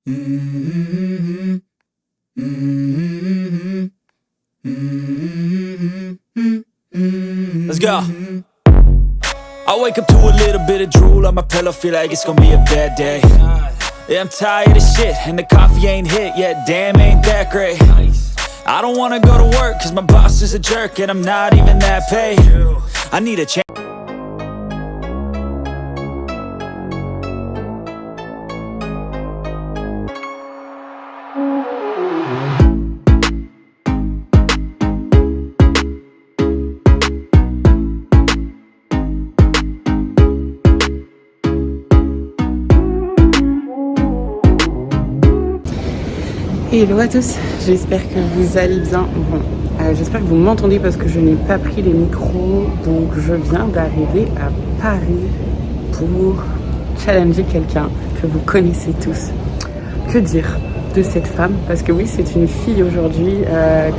Let's go. I wake up to a little bit of drool on my pillow, feel like it's gonna be a bad day. Yeah, I'm tired of shit, and the coffee ain't hit yet, damn, ain't that great. I don't wanna go to work, cause my boss is a jerk, and I'm not even that paid. I need a change. Hello à tous, j'espère que vous allez bien. Bon, j'espère que vous m'entendez parce que je n'ai pas pris les micros. Donc je viens d'arriver à Paris pour challenger quelqu'un que vous connaissez tous. Que dire de cette femme? Parce que oui, c'est une fille aujourd'hui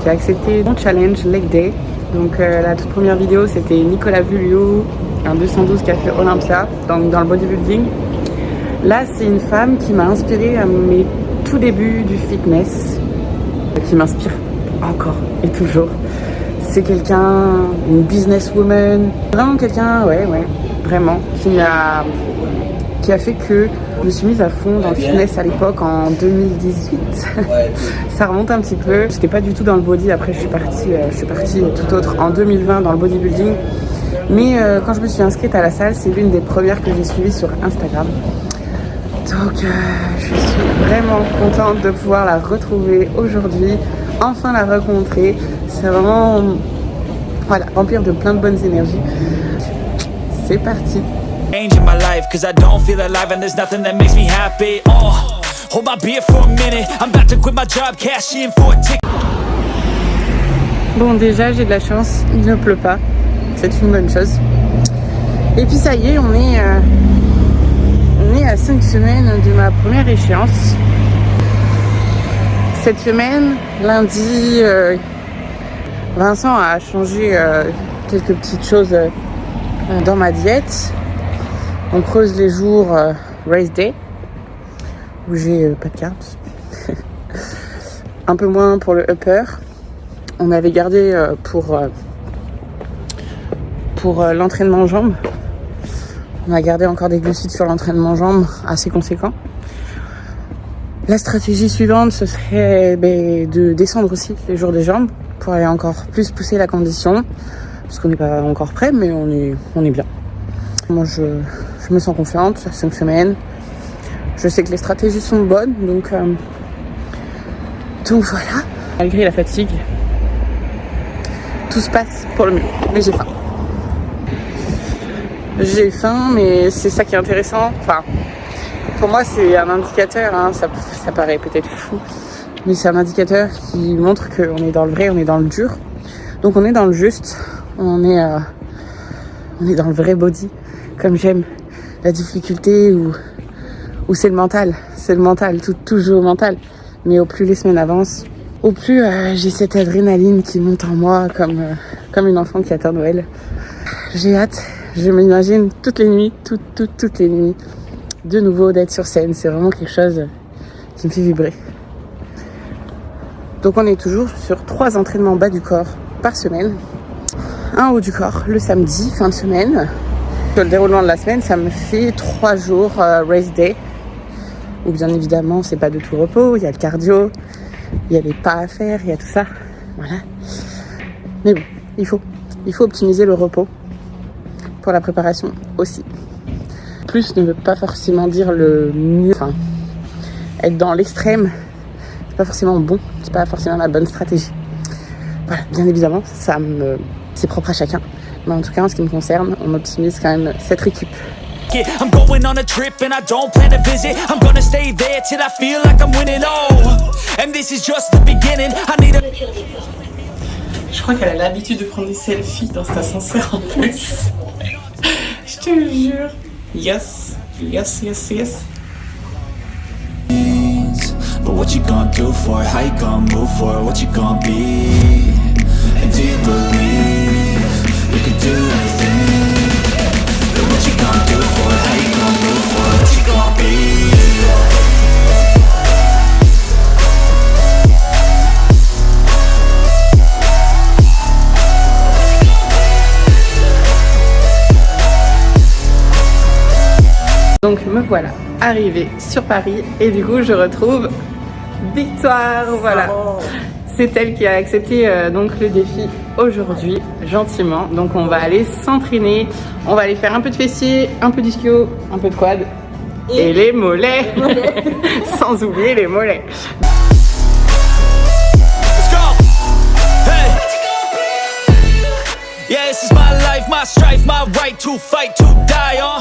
qui a accepté mon challenge Leg Day. Donc la toute première vidéo, c'était Nicolas Vulliou, un 212 qui a fait Olympia, donc dans le bodybuilding. Là, c'est une femme qui m'a inspirée à mes tout début du fitness, qui m'inspire encore et toujours. C'est quelqu'un, une businesswoman, vraiment quelqu'un, vraiment, qui a fait que je me suis mise à fond dans le fitness à l'époque en 2018. Ça remonte un petit peu. J'étais pas du tout dans le body. Après, je suis partie tout autre en 2020 dans le bodybuilding. Mais quand je me suis inscrite à la salle, c'est l'une des premières que j'ai suivies sur Instagram. Donc je suis vraiment contente de pouvoir la retrouver aujourd'hui, enfin la rencontrer. C'est vraiment, voilà, remplir de plein de bonnes énergies. C'est parti. Bon, déjà j'ai de la chance, il ne pleut pas, c'est une bonne chose. Et puis ça y est, on est à 5 semaines de ma première échéance. Cette semaine, lundi, Vincent a changé quelques petites choses dans ma diète. On creuse les jours race day, où j'ai pas de carbs. Un peu moins pour le upper. On avait gardé pour l'entraînement jambes. On a gardé encore des glucides sur l'entraînement jambes assez conséquent. La stratégie suivante, ce serait de descendre aussi les jours des jambes pour aller encore plus pousser la condition. Parce qu'on n'est pas encore prêt, mais on est bien. Moi, je me sens confiante, 5 semaines. Je sais que les stratégies sont bonnes, donc voilà. Malgré la fatigue, tout se passe pour le mieux. Mais j'ai faim. J'ai faim, mais c'est ça qui est intéressant. Enfin, pour moi, c'est un indicateur, hein. Ça paraît peut-être fou, mais c'est un indicateur qui montre qu'on est dans le vrai, on est dans le dur. Donc on est dans le juste, on est dans le vrai body, comme j'aime. La difficulté où c'est le mental, toujours mental. Mais au plus les semaines avancent, au plus j'ai cette adrénaline qui monte en moi comme une enfant qui attend Noël. J'ai hâte. Je m'imagine toutes les nuits, toutes les nuits, de nouveau d'être sur scène. C'est vraiment quelque chose qui me fait vibrer. Donc on est toujours sur 3 entraînements bas du corps par semaine. Un haut du corps le samedi, fin de semaine. Sur le déroulement de la semaine, ça me fait 3 jours race day. Où bien évidemment, c'est pas de tout repos. Il y a le cardio, il y a les pas à faire, il y a tout ça. Voilà. Mais bon, il faut optimiser le repos. Pour la préparation aussi. Plus ne veut pas forcément dire le mieux. Enfin, être dans l'extrême, c'est pas forcément bon, c'est pas forcément la bonne stratégie. Voilà, bien évidemment, c'est propre à chacun. Mais en tout cas, en ce qui me concerne, on optimise quand même cette équipe. I'm going on a trip and I don't plan to visit. I'm gonna stay there till I feel like I'm winning. Oh, and this is just the beginning. I need a... Je crois qu'elle a l'habitude de prendre des selfies dans cet ascenseur en plus. Je te jure. Yes. But what you gonna do for it? How you gonna move for it? What you gonna be? And do you believe you can do anything? But what you gonna do for it? How you gonna move for it? What you gonna be? Donc me voilà arrivée sur Paris et du coup je retrouve Victoire, voilà. C'est elle qui a accepté donc le défi aujourd'hui, gentiment. Donc on va aller s'entraîner, on va aller faire un peu de fessiers, un peu d'ischio, un peu de quad et les mollets, sans oublier les mollets. Yeah, this is my life, my strife, my right to fight, to die on.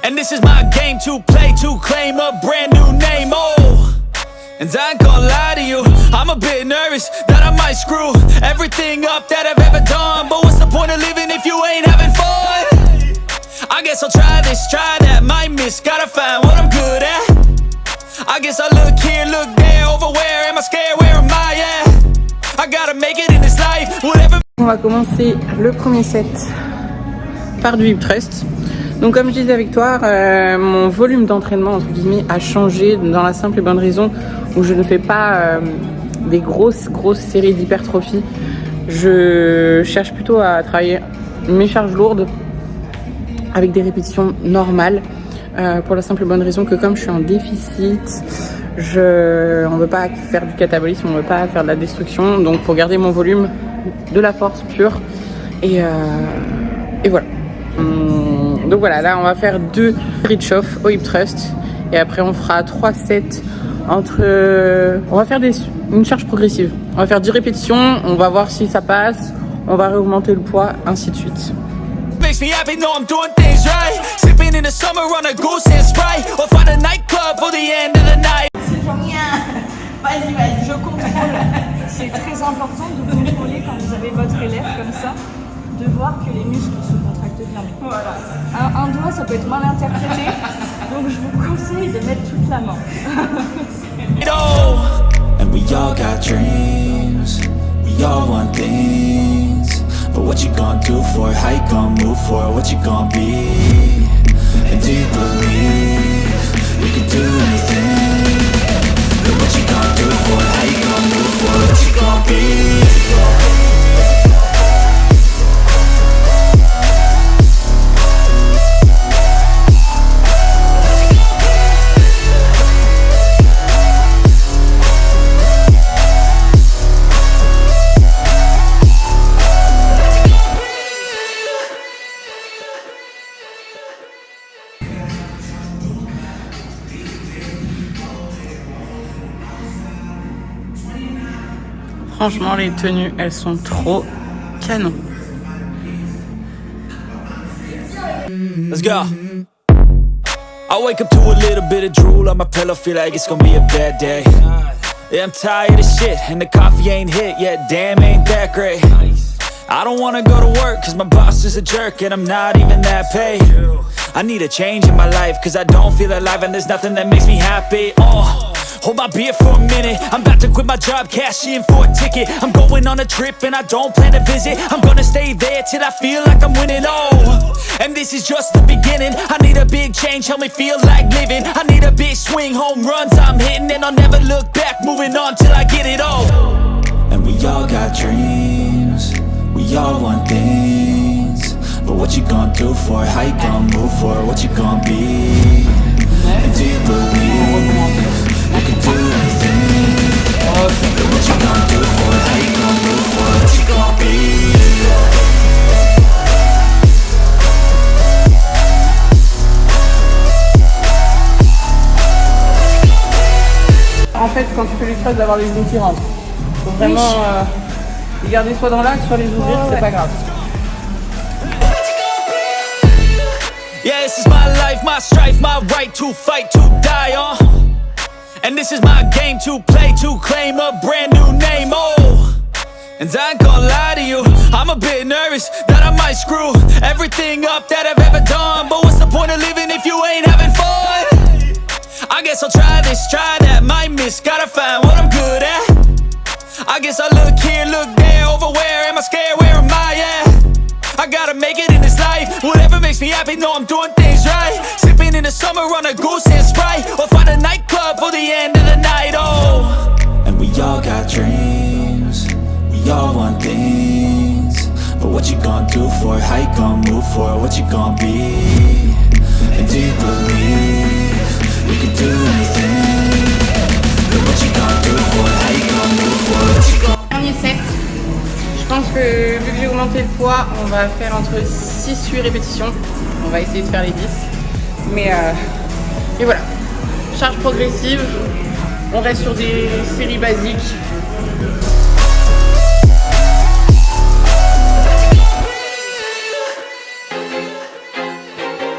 And this is my game to play, to claim a brand new name, oh. And I ain't gonna lie to you, I'm a bit nervous that I might screw everything up that I've ever done. But what's the point of living if you ain't having fun? I guess I'll try this, try that, might miss, gotta find what I'm good at. I guess I look here, look there, over where am I scared, where am I at? I gotta make it in this life, whatever. On va commencer le premier set par du hip thrust. Donc comme je disais à Victoire, mon volume d'entraînement entre guillemets a changé dans la simple et bonne raison où je ne fais pas des grosses séries d'hypertrophie. Je cherche plutôt à travailler mes charges lourdes avec des répétitions normales pour la simple et bonne raison que comme je suis en déficit, on ne veut pas faire du catabolisme, on ne veut pas faire de la destruction, donc pour garder mon volume, de la force pure et voilà. Donc voilà, là on va faire 2 reach off au hip thrust et après on fera 3 sets on va faire une charge progressive. On va faire 10 répétitions, on va voir si ça passe, on va réaugmenter le poids, ainsi de suite. Makes me happy, know I'm doing things right. Sipping in the summer on a goose and Sprite, or find a nightclub for the end of the night. Vas-y, je contrôle. C'est très important de contrôler quand vous avez votre élève comme ça, de voir que les muscles se contractent bien. Voilà. Un doigt, ça peut être mal interprété, donc je vous conseille de mettre toute la main. And we all got dreams, we all want things, but what you gonna do for it? How you gonna move for it? What you gonna be? And do you believe you can do anything? But what you gonna do for it? How you gonna move for it? What you gonna be? Franchement, les tenues, elles sont trop canon. Let's go. I wake up to a little bit of drool on my pillow, feel like it's gonna be a bad day. Yeah, I'm tired of shit, and the coffee ain't hit yet, damn, ain't that great. I don't wanna go to work, cause my boss is a jerk, and I'm not even that paid. I need a change in my life, cause I don't feel alive, and there's nothing that makes me happy. Hold my beer for a minute, I'm about to quit my job, cash in for a ticket. I'm going on a trip and I don't plan to visit. I'm gonna stay there till I feel like I'm winning, oh. And this is just the beginning, I need a big change, help me feel like living. I need a big swing, home runs I'm hitting, and I'll never look back, moving on till I get it all. And we all got dreams, we all want things, but what you gonna do for it? How you gonna move for it? What you gonna be? And do you believe you can do anything? But what you gonna do for it? How you gonna move for it? What you gonna be? En fait, quand tu fais les tresses, d'avoir les os qui rentrent. Faut vraiment les garder soit dans l'axe, soit les ouvrir, c'est pas grave. Yeah, this is my life, my strife, my right to fight, to die on. And this is my game to play, to claim a brand new name, oh. And I ain't gonna lie to you, I'm a bit nervous that I might screw everything up that I've ever done. But what's the point of living if you ain't having fun? I guess I'll try this, try that, might miss, gotta find what I'm good at. I guess I look here, look there, over where am I scared, where am I at? I gotta make it in this life, whatever makes me happy, know I'm doing things right. Sipping in the summer on a goose and Sprite, or find a nightclub for the end of the night, oh. And we all got dreams, we all want things, but what you gonna do for it? How you gonna move for it? What you gonna be? And do you believe we could do anything? But what you gonna do for it? How you gonna move for it? What you gonna Dernier set. Je pense que vu que j'ai augmenté le poids, on va faire entre 6-8 répétitions. On va essayer de faire les 10. Mais voilà. Charge progressive. On reste sur des séries basiques.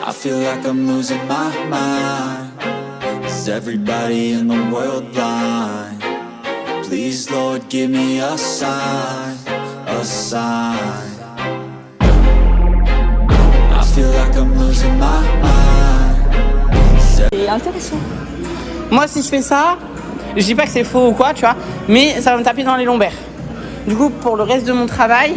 I feel like I'm losing my mind. Is everybody in the world blind? Please, Lord, give me a sign, a sign. I feel like I'm losing my mind. C'est intéressant. Moi, si je fais ça, je dis pas que c'est faux ou quoi, tu vois, mais ça va me taper dans les lombaires. Du coup, pour le reste de mon travail,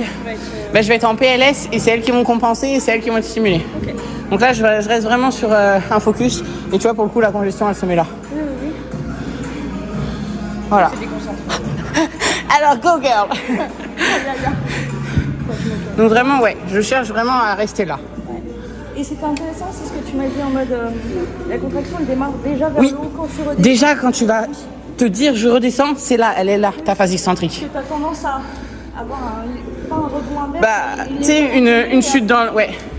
je vais être en PLS et c'est elles qui vont compenser et c'est elles qui vont être stimulées. Okay. Donc là, je reste vraiment sur un focus. Et tu vois, pour le coup, la congestion, elle se met là. Oui. Voilà. C'est déconcentré. Alors, go girl. Donc vraiment, ouais, je cherche vraiment à rester là. Et c'était intéressant, c'est ce que tu m'as dit en mode la contraction elle démarre déjà vers Oui. le haut quand tu redescends. Déjà, quand tu vas te dire je redescends, c'est là, elle est là, ta phase excentrique. Tu as tendance à avoir pas un rebond inverse. Bah, tu sais, une chute dans,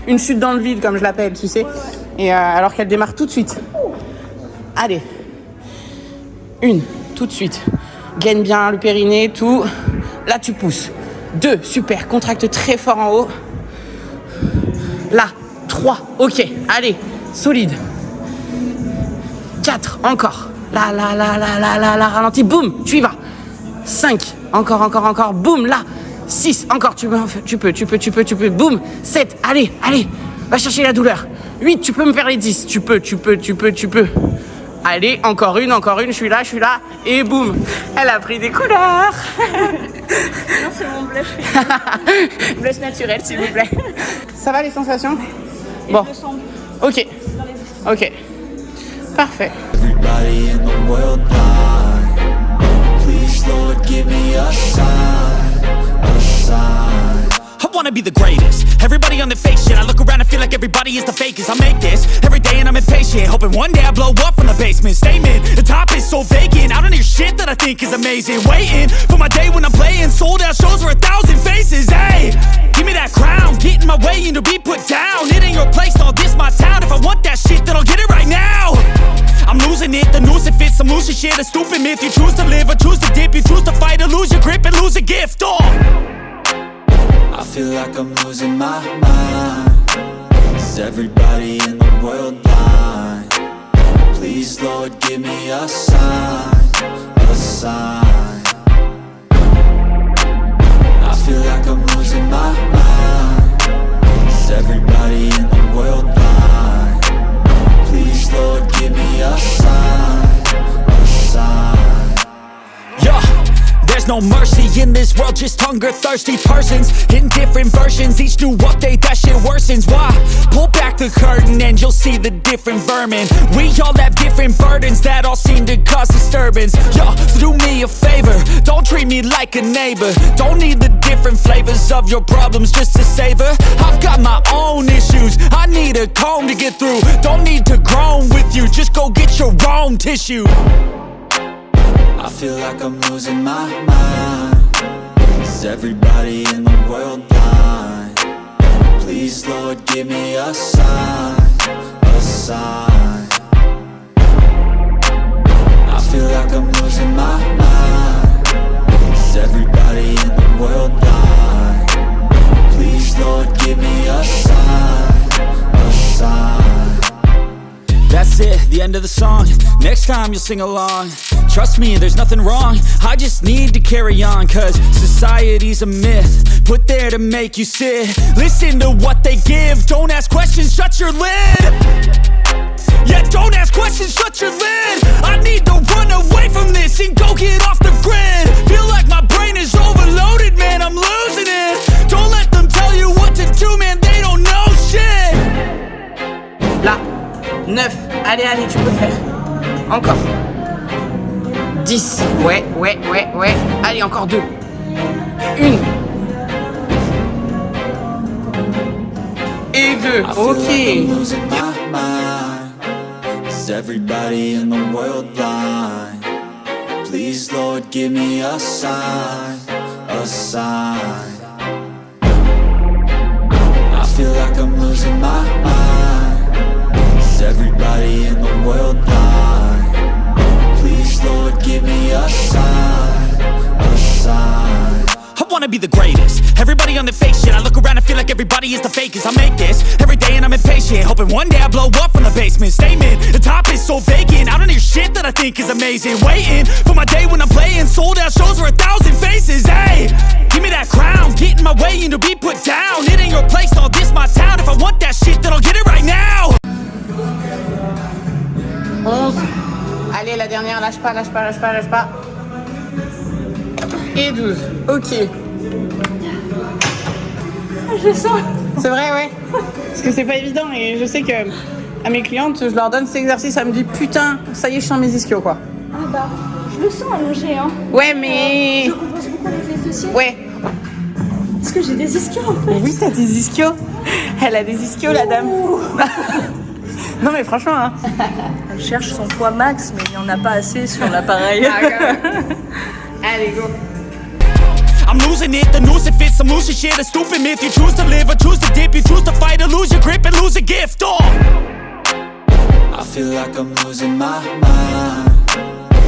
une chute dans le vide, comme je l'appelle, tu sais. Ouais. Et alors qu'elle démarre tout de suite. Allez. Une, tout de suite. Gaine bien le périnée, tout. Là, tu pousses. 2, super. Contracte très fort en haut. Là. 3, ok. Allez, solide. 4, encore. Là, ralentis. Boum, tu y vas. 5, encore. Boum, là. 6, encore. Tu peux. Boum. 7, allez. Va chercher la douleur. 8, tu peux me faire les 10. Tu peux. Allez, encore une, je suis là, et boum, elle a pris des couleurs. Non, c'est mon blush. Blush naturel, s'il vous plaît. Ça va les sensations? Et Bon, je le sens ok, dans les ok, parfait. Everybody in the world blind. Please, Lord, give me a sign, a sign. I wanna be the greatest. Everybody on the fake shit. I look around and feel like everybody is the fakest. I make this every day and I'm impatient, hoping one day I blow up from the basement. Statement, the top is so vacant. I don't hear shit that I think is amazing. Waiting for my day when I'm playing sold out shows for 1,000 faces. Hey, give me that crown, get in my way and to be put down. It ain't your place, all this my town. If I want that shit, then I'll get it right now. I'm losing it, the noose it fits. I'm losing shit, a stupid myth. You choose to live or choose to dip. You choose to fight or lose your grip and lose a gift. Oh, I feel like I'm losing my mind. Is everybody in the world blind? Please, Lord, give me a sign, a sign. I feel like I'm losing my mind. Is everybody in the world blind? Please, Lord, give me a sign, a sign. Yeah. There's no mercy in this world, just hunger-thirsty persons in different versions, each new update, that shit worsens. Why? Pull back the curtain and you'll see the different vermin. We all have different burdens that all seem to cause disturbance. Yo, so do me a favor, don't treat me like a neighbor. Don't need the different flavors of your problems just to savor. I've got my own issues, I need a comb to get through. Don't need to groan with you, just go get your own tissue. I feel like I'm losing my mind. Is everybody in the world blind? Please, Lord, give me a sign, a sign. I feel like I'm losing my mind. Is everybody in the world blind? Please, Lord, give me a sign, a sign. That's it, the end of the song. Next time you'll sing along. Trust me, there's nothing wrong. I just need to carry on, cause society's a myth put there to make you sit. Listen to what they give. Don't ask questions, shut your lid. Yeah, don't ask questions, shut your lid. I need to run away from this and go get off the grid. Feel like my brain is overloaded, man, I'm losing it. Don't let them tell you what to do, man, they don't know shit. Là, 9, allez, tu peux le faire. Encore. 10, ouais. Allez, encore 2. 1. Et 2, ok. Is everybody in the world blind? Please, Lord, give me a sign, a sign. I feel like I'm losing my mind. Is everybody in the world blind? Please, Lord, give me a sign, a sign. I wanna be the greatest. Everybody on the fake shit. I look around and feel like everybody is the fakest. I make this every day and I'm impatient, hoping one day I blow up from the basement. Statement, the top is so vacant. I don't hear shit that I think is amazing. Waiting for my day when I'm playing sold out shows for 1,000 faces. Hey, give me that crown, get in my way and to be put down. It ain't your place, all this my town. If I want that shit, then I'll get it right now. 11. Allez, la dernière, lâche pas, lâche pas, lâche pas, lâche pas. Et 12. Ok. Je sens. C'est vrai, ouais. Parce que c'est pas évident et je sais que à mes clientes, je leur donne cet exercice, ça me dit putain, ça y est, je sens mes ischios quoi. Ah bah, je le sens allongé, hein. Ouais, mais. Je compense beaucoup avec les fessiers. Ouais. Parce que j'ai des ischios en fait. Oui, t'as des ischios. Elle a des ischios, la dame. Non, mais franchement, hein. Elle cherche son poids max, mais il n'y en a pas assez sur l'appareil. Allez, go. I'm losing it, the noose it fits, I'm losing shit, a stupid myth. You choose to live or choose to dip, you choose to fight or lose your grip and lose a gift. Oh, I feel like I'm losing my mind.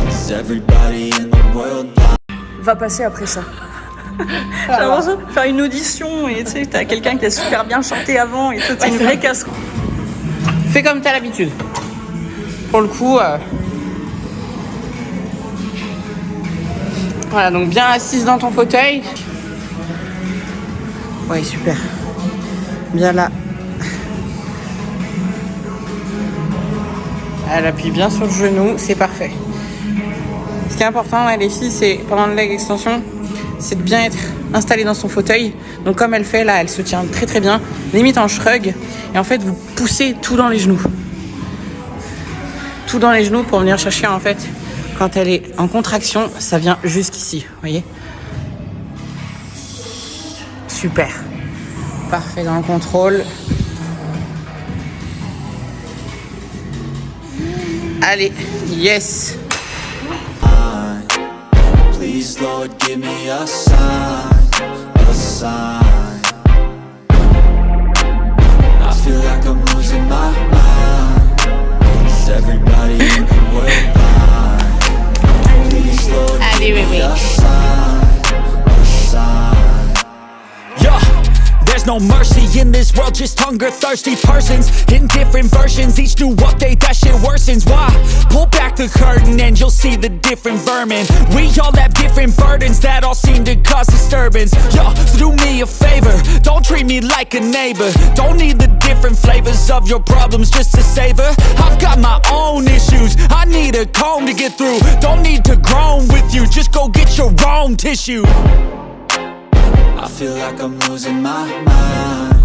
Is everybody in the world blind? Va passer après ça. J'ai l'impression de faire une audition et tu sais, t'as quelqu'un qui a super bien chanté avant et tout, c'est une vraie casse. Fais comme t'as l'habitude. Pour le coup, voilà, donc bien assise dans ton fauteuil. Ouais, super. Bien là. Elle appuie bien sur le genou, c'est parfait. Ce qui est important, ouais, les filles, c'est pendant le leg extension, c'est de bien être installée dans son fauteuil. Donc comme elle fait là, elle se tient très très bien, limite en shrug. Et en fait, vous poussez tout dans les genoux. Tout dans les genoux pour venir chercher en fait. Quand elle est en contraction, ça vient jusqu'ici, vous voyez? Super. Parfait dans le contrôle. Allez, yes. Please, Lord, give me a sign, a sign. I feel like I'm losing my mind. Is everybody in the world blind? Please, Lord, Allez, give me bébé. a sign, a sign. Yeah. There's no mercy in this world, just hunger-thirsty persons in different versions. Each new update, that shit worsens. Why? Pull back the curtain and you'll see the different vermin. We all have different burdens that all seem to cause disturbance. Yo, so do me a favor, don't treat me like a neighbor. Don't need the different flavors of your problems just to savor. I've got my own issues, I need a comb to get through. Don't need to groan with you, just go get your own tissue. I feel like I'm losing my mind.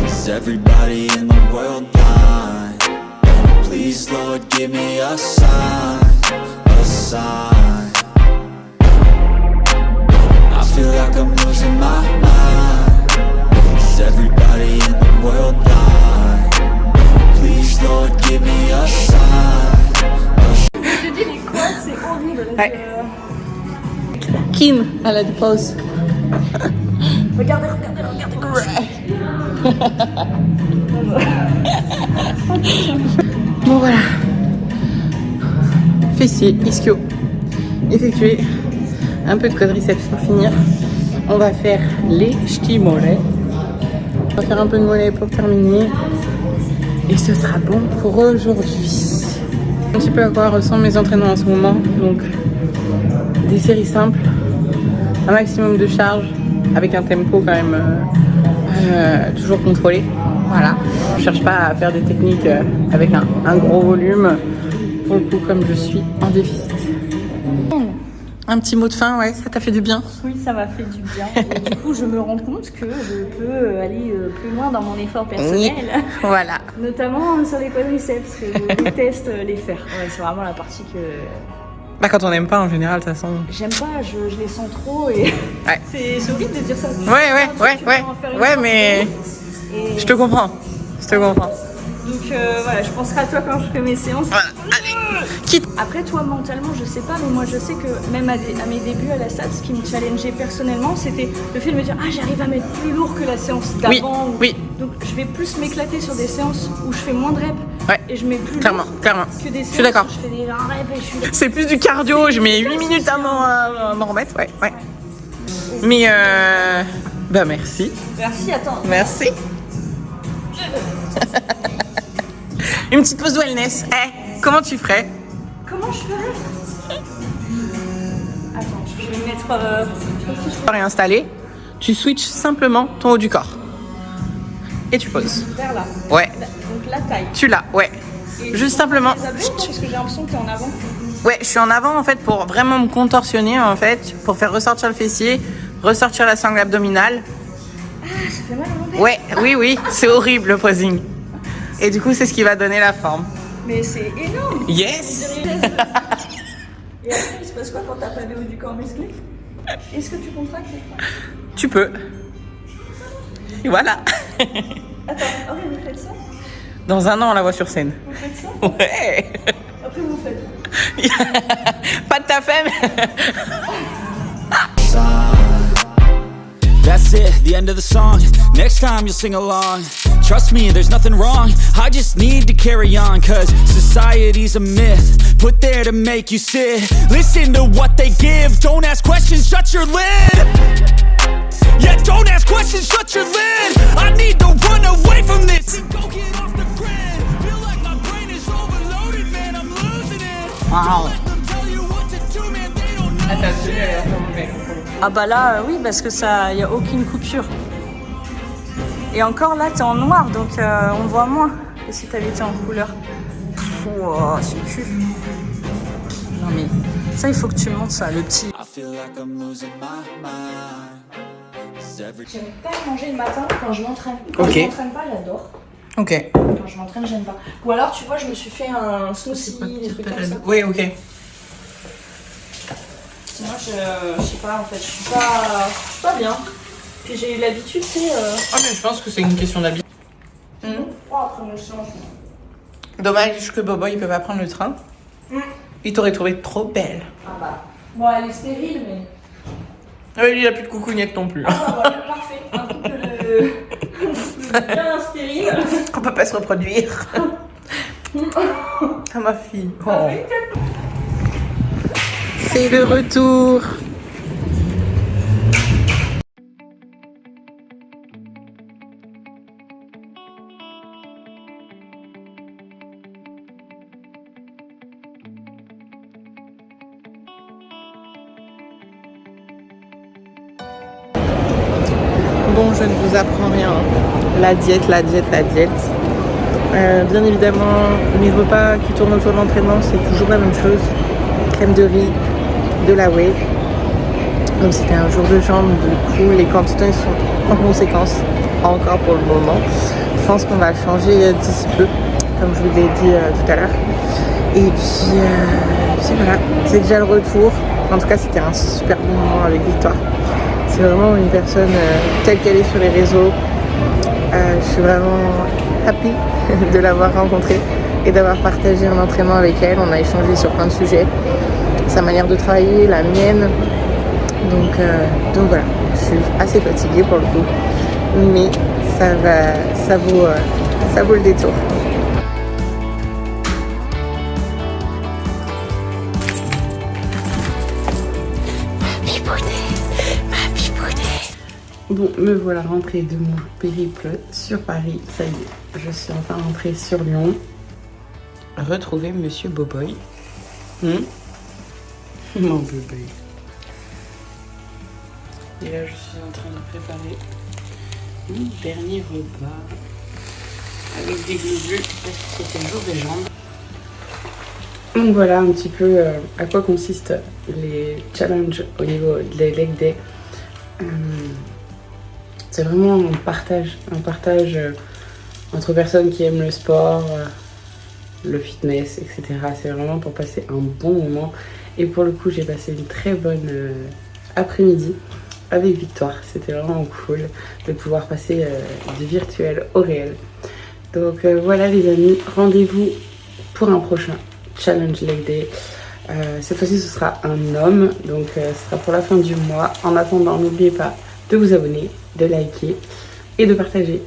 Is everybody in the world blind? Please, Lord, give me a sign, a sign. I feel like I'm losing my mind. Is everybody in the world blind? Please, Lord, give me a sign. Je te dis, les quads, c'est horrible. Ouais. Kim, elle a des pauses. Regardez, regardez, regardez. Bon voilà. Fessiers, ischio effectué. Un peu de quadriceps pour finir. On va faire les ch'tis mollets. On va faire un peu de mollets pour terminer. Et ce sera bon pour aujourd'hui. Un petit peu à quoi ressemblent mes entraînements en ce moment. Donc des séries simples, un maximum de charge avec un tempo quand même toujours contrôlé. Voilà. Je cherche pas à faire des techniques avec un gros volume. Pour le coup, comme je suis en déficit. Un petit mot de fin, ouais, ça t'a fait du bien? Oui, ça m'a fait du bien. Et du coup, je me rends compte que je peux aller plus loin dans mon effort personnel. Oui, voilà. Notamment sur les quadriceps, que je déteste les faire. Ouais, c'est vraiment la partie que Bah quand on n'aime pas en général, de toute façon. j'aime pas, je les sens trop et Ouais. c'est horrible de dire ça. Ouais, mais je te comprends. Je te comprends. Donc voilà, je penserai à toi quand je fais mes séances. Voilà, allez, quitte. Après toi mentalement je sais pas, mais moi je sais que même à mes débuts à la salle, ce qui me challengeait personnellement c'était le fait de me dire ah j'arrive à mettre plus lourd que la séance d'avant. Oui. Donc je vais plus m'éclater sur des séances où je fais moins de reps et je mets plus clairement, lourd clairement. que des Je suis séances d'accord. où je fais des 20 reps et je suis là. C'est plus du cardio, je mets 8 minutes à m'en remettre, ouais. Mais bah merci. Merci, attends. Merci. Une petite pause wellness. Comment tu ferais? Comment je ferais? Attends, je vais me mettre... Réinstaller, tu switches simplement ton haut du corps. Et tu poses. Vers là. Ouais. Donc la taille. Tu l'as, ouais. Et Juste simplement. les abdos, parce que j'ai l'impression que t'es en avant. Ouais, je suis en avant en fait pour vraiment me contorsionner en fait, pour faire ressortir le fessier, ressortir la sangle abdominale. Ah, ça fait mal au ventre. Ouais, oui, c'est horrible le posing. Et du coup, c'est ce qui va donner la forme. Mais c'est énorme. Yes. Et après, il se passe quoi quand t'as pas de haut du corps musclé? Est-ce que tu contractes? Tu peux. Et voilà. Attends, ah oui, vous faites ça? Dans un an, on la voit sur scène. Vous faites ça? Ouais. Après, vous faites. Pas de ta femme. That's it, the end of the song. Next time you'll sing along. Trust me, there's nothing wrong. I just need to carry on. Cause society's a myth, put there to make you sit. Listen to what they give. Don't ask questions, shut your lid. Yeah, don't ask questions, shut your lid. I need to run away from this and go get off the grid. Feel like my brain is overloaded, man, I'm losing it. Wow. Let them tell you what to do, man, they don't know. Ah bah là, oui, parce que ça, y a aucune coupure. Et encore là, t'es en noir, donc on voit moins que si t'avais été en couleur. Wow, c'est cul. Non mais, ça, il faut que tu montes ça, le petit. I feel like I'm losing my mind. J'aime pas manger le matin quand je m'entraîne. Quand Ok. je m'entraîne pas, j'adore. Ok. Quand je m'entraîne, j'aime pas. Ou alors, tu vois, je me suis fait un smoothie, des trucs comme ça. Oui, ok. Moi, je sais pas, en fait, je suis pas bien. Puis j'ai eu l'habitude, tu sais. Ah, mais je pense que c'est une question d'habitude. Après mon changement. Dommage que Bobo il peut pas prendre le train. Il t'aurait trouvé trop belle. Ah bah. Bon, elle est stérile, mais. Ah oui, lui il a plus de coucougnette non plus. Ah bah voilà, parfait. Un couple bien stérile. On peut pas se reproduire. Ah ma fille. Oh. C'est le retour. Bon, je ne vous apprends rien. La diète. Bien évidemment, mes repas qui tournent autour de l'entraînement, c'est toujours la même chose. Crème de riz, de la whey. Donc c'était un jour de jambes, du coup les quantités sont en conséquence, encore pour le moment. Je pense qu'on va changer d'ici peu, comme je vous l'ai dit tout à l'heure. Et puis voilà, c'est déjà le retour. En tout cas, c'était un super bon moment avec Victoire. C'est vraiment une personne telle qu'elle est sur les réseaux. Je suis vraiment happy de l'avoir rencontrée et d'avoir partagé un entraînement avec elle. On a échangé sur plein de sujets, sa manière de travailler, la mienne. Donc voilà, je suis assez fatiguée pour le coup, mais ça vaut le détour. Bon, me voilà rentrée de mon périple sur Paris. Ça y est, je suis enfin rentrée sur Lyon. Retrouver Monsieur Boboy. Mon bébé. Et là, je suis en train de préparer mon dernier repas avec des globus parce que c'était le jour des jambes. Donc voilà un petit peu à quoi consistent les challenges au niveau des leg day. C'est vraiment un partage entre personnes qui aiment le sport, le fitness, etc. C'est vraiment pour passer un bon moment. Et pour le coup, j'ai passé une très bonne après-midi avec Victoire. C'était vraiment cool de pouvoir passer du virtuel au réel. Donc voilà les amis, rendez-vous pour un prochain challenge leg day. Cette fois-ci ce sera un homme, donc ce sera pour la fin du mois. En attendant, n'oubliez pas de vous abonner, de liker et de partager.